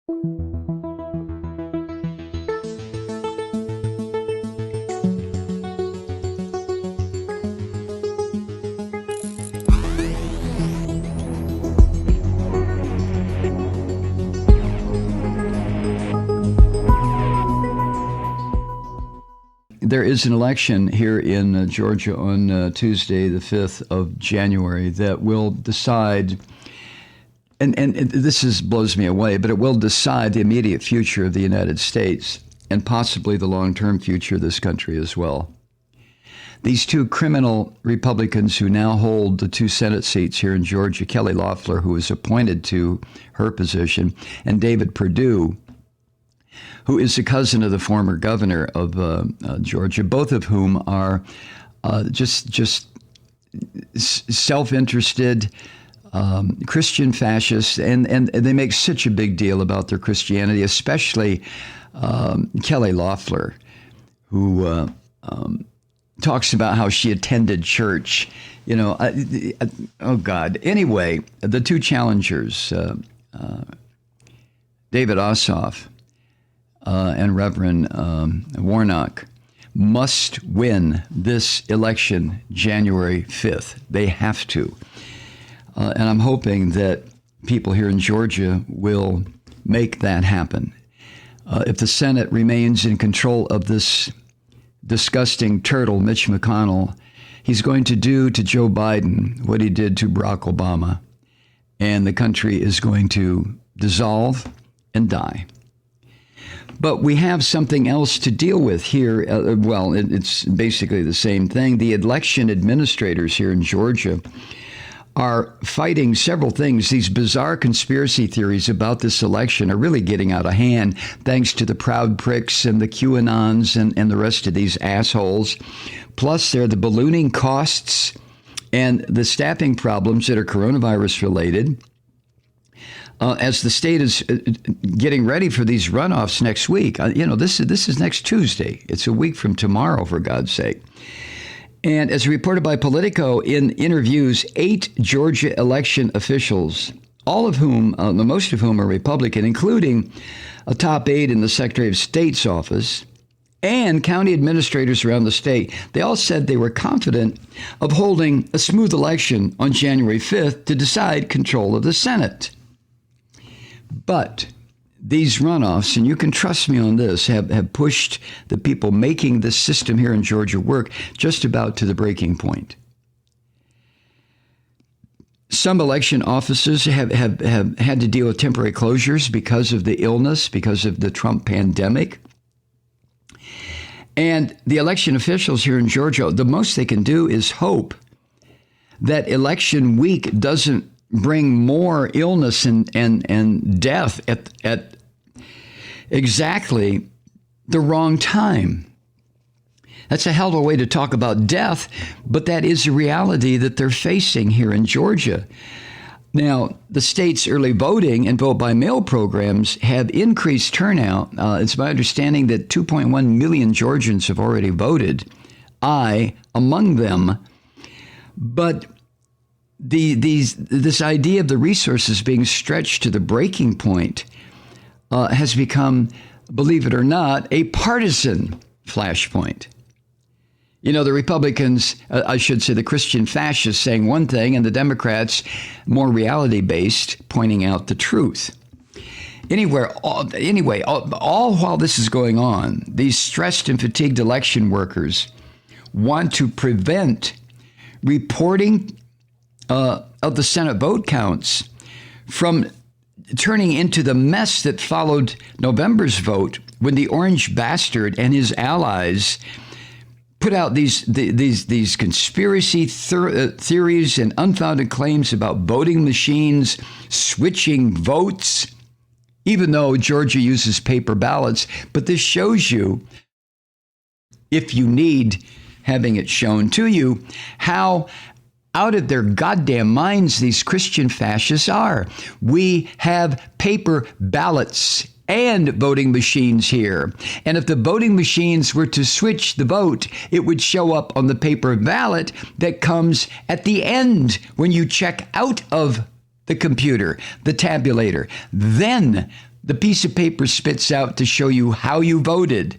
There is an election here in Georgia on Tuesday, the 5th of January, that will decide, and this blows me away, but it will decide the immediate future of the United States and possibly the long-term future of this country as well. These two criminal Republicans who now hold the two Senate seats here in Georgia, Kelly Loeffler, who was appointed to her position, and David Perdue, who is a cousin of the former governor of Georgia, both of whom are just self-interested Christian fascists, and they make such a big deal about their Christianity, especially Kelly Loeffler, who talks about how she attended church. Oh God. Anyway, the two challengers, David Ossoff and Reverend Warnock, must win this election January 5th. They have to. And I'm hoping that people here in Georgia will make that happen. If the Senate remains in control of this disgusting turtle, Mitch McConnell, he's going to do to Joe Biden what he did to Barack Obama. And the country is going to dissolve and die. But we have something else to deal with here. It's basically the same thing. The election administrators here in Georgia are fighting several things. These bizarre conspiracy theories about this election are really getting out of hand, thanks to the Proud Pricks and the QAnons and the rest of these assholes. Plus, there are the ballooning costs and the staffing problems that are coronavirus related. As the state is getting ready for these runoffs next week, this is next Tuesday. It's a week from tomorrow, for God's sake. And as reported by Politico, in interviews, 8 Georgia election officials, all of whom, most of whom are Republican, including a top aide in the Secretary of State's office and county administrators around the state, they all said they were confident of holding a smooth election on January 5th to decide control of the Senate. But these runoffs, and you can trust me on this, have pushed the people making this system here in Georgia work just about to the breaking point. Some election offices have had to deal with temporary closures because of the illness, because of the Trump pandemic. And the election officials here in Georgia, the most they can do is hope that election week doesn't bring more illness and death at exactly the wrong time. That's a hell of a way to talk about death, but that is a reality that they're facing here in Georgia. Now, the state's early voting and vote by mail programs have increased turnout. It's my understanding that 2.1 million Georgians have already voted, I among them. But this idea of the resources being stretched to the breaking point has become, believe it or not, a partisan flashpoint. The Republicans, I should say the Christian fascists, saying one thing, and the Democrats, more reality-based, pointing out the truth. All while this is going on, these stressed and fatigued election workers want to prevent reporting of the Senate vote counts from turning into the mess that followed November's vote, when the orange bastard and his allies put out these conspiracy theories and unfounded claims about voting machines switching votes, even though Georgia uses paper ballots. But this shows you, if you need having it shown to you, how out of their goddamn minds these Christian fascists are. We have paper ballots and voting machines here. And if the voting machines were to switch the vote, it would show up on the paper ballot that comes at the end when you check out of the computer, the tabulator. Then the piece of paper spits out to show you how you voted.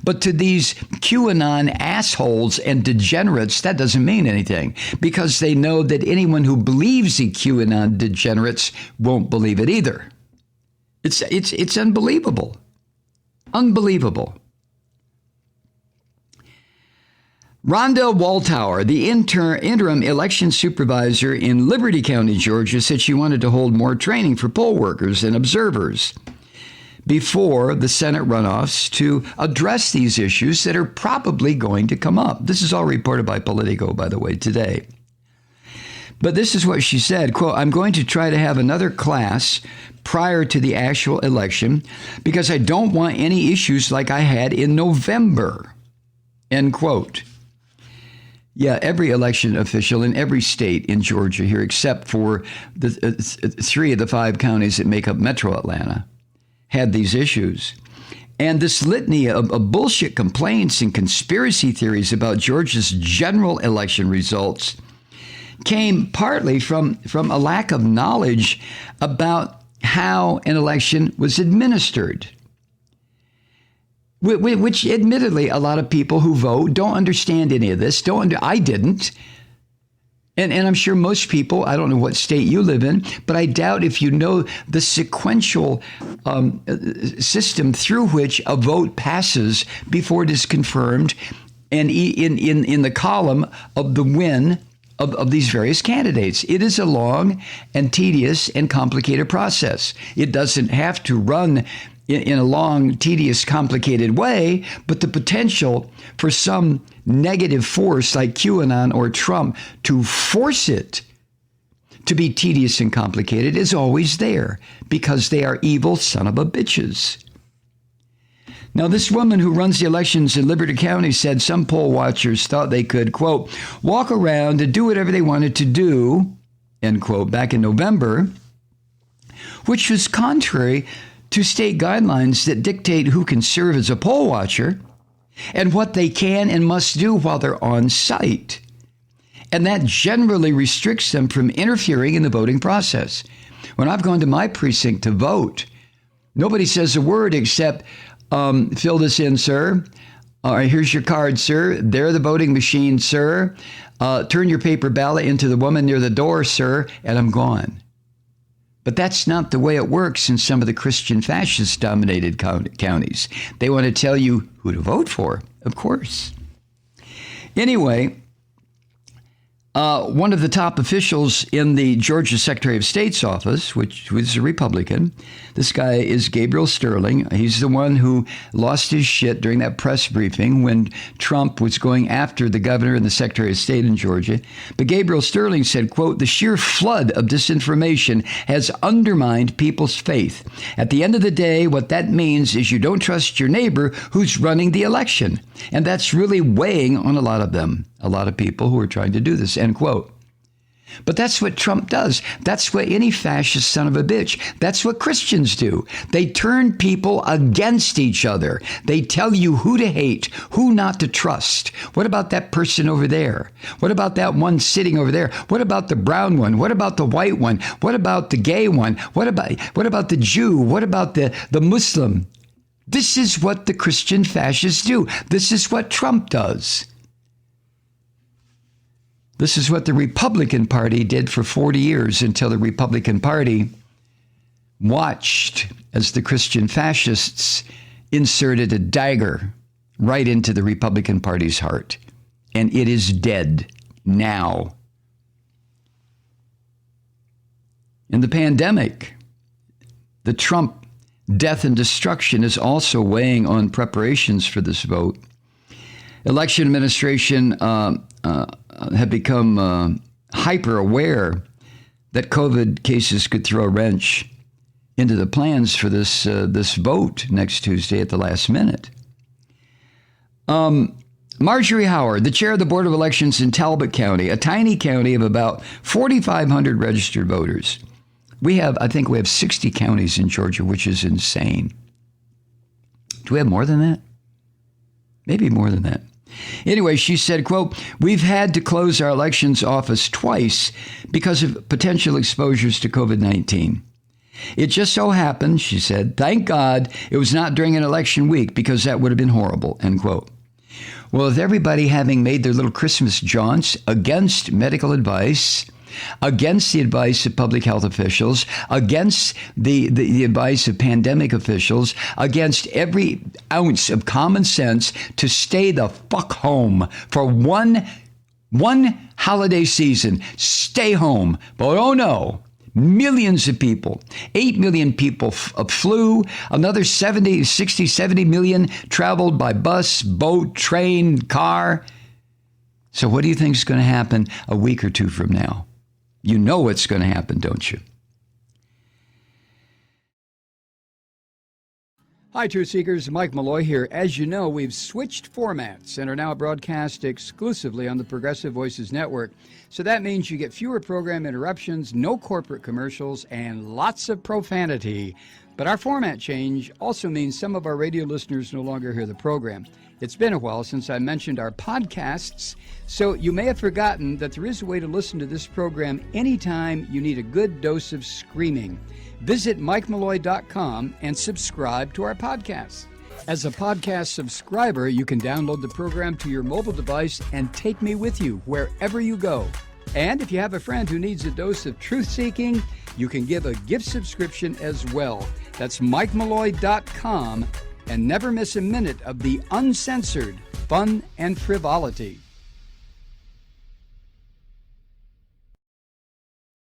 But to these QAnon assholes and degenerates, that doesn't mean anything, because they know that anyone who believes the QAnon degenerates won't believe it either. It's unbelievable. Unbelievable. Rhonda Waltower, the interim election supervisor in Liberty County, Georgia, said she wanted to hold more training for poll workers and observers before the Senate runoffs to address these issues that are probably going to come up. This is all reported by Politico, by the way, today. But this is what she said, quote, "I'm going to try to have another class prior to the actual election because I don't want any issues like I had in November," end quote. Yeah, every election official in every state in Georgia here, except for the 3 of the 5 counties that make up Metro Atlanta, had these issues. And this litany of bullshit complaints and conspiracy theories about Georgia's general election results came partly from a lack of knowledge about how an election was administered, which admittedly a lot of people who vote don't understand any of this. I didn't. And I'm sure most people, I don't know what state you live in, but I doubt if you know the sequential system through which a vote passes before it is confirmed and in the column of the win of these various candidates. It is a long and tedious and complicated process. It doesn't have to run in a long, tedious, complicated way, but the potential for some negative force like QAnon or Trump to force it to be tedious and complicated is always there because they are evil son of a bitches. Now, this woman who runs the elections in Liberty County said some poll watchers thought they could, quote, walk around and do whatever they wanted to do, end quote, back in November, which was contrary to state guidelines that dictate who can serve as a poll watcher and what they can and must do while they're on site. And that generally restricts them from interfering in the voting process. When I've gone to my precinct to vote, nobody says a word except, fill this in, sir. All right, here's your card, sir. There the voting machine, sir. Turn your paper ballot into the woman near the door, sir, and I'm gone. But that's not the way it works in some of the Christian fascist-dominated counties. They want to tell you who to vote for, of course. Anyway, one of the top officials in the Georgia Secretary of State's office, which was a Republican, this guy is Gabriel Sterling. He's the one who lost his shit during that press briefing when Trump was going after the governor and the Secretary of State in Georgia. But Gabriel Sterling said, quote, the sheer flood of disinformation has undermined people's faith. At the end of the day, what that means is you don't trust your neighbor who's running the election. And that's really weighing on a lot of them, a lot of people who are trying to do this, end quote. But that's what Trump does. That's what any fascist son of a bitch. That's what Christians do. They turn people against each other. They tell you who to hate, who not to trust. What about that person over there? What about that one sitting over there? What about the brown one? What about the white one? What about the gay one? What about the Jew? What about the Muslim? This is what the Christian fascists do. This is what Trump does. This is what the Republican Party did for 40 years until the Republican Party watched as the Christian fascists inserted a dagger right into the Republican Party's heart. And it is dead now. In the pandemic, the Trump death and destruction is also weighing on preparations for this vote. Election administration have become hyper aware that COVID cases could throw a wrench into the plans for this vote next Tuesday at the last minute. Marjorie Howard, the chair of the Board of Elections in Talbot County, a tiny county of about 4,500 registered voters. I think we have 60 counties in Georgia, which is insane. Do we have more than that? Maybe more than that. Anyway, she said, quote, we've had to close our elections office twice because of potential exposures to COVID-19. It just so happened, she said, thank God it was not during an election week because that would have been horrible, end quote. Well, with everybody having made their little Christmas jaunts against medical advice, against the advice of public health officials, against the advice of pandemic officials, against every ounce of common sense to stay the fuck home for one holiday season. Stay home. But oh no, millions of people, 8 million people flew, another 60, 70 million traveled by bus, boat, train, car. So what do you think is going to happen a week or two from now? You know what's going to happen, don't you? Hi, Truth Seekers. Mike Malloy here. As you know, we've switched formats and are now broadcast exclusively on the Progressive Voices Network. So that means you get fewer program interruptions, no corporate commercials, and lots of profanity. But our format change also means some of our radio listeners no longer hear the program. It's been a while since I mentioned our podcasts, so you may have forgotten that there is a way to listen to this program anytime you need a good dose of screaming. Visit MikeMalloy.com and subscribe to our podcast. As a podcast subscriber, you can download the program to your mobile device and take me with you wherever you go. And if you have a friend who needs a dose of truth-seeking, you can give a gift subscription as well. That's MikeMalloy.com. And never miss a minute of the uncensored fun and frivolity.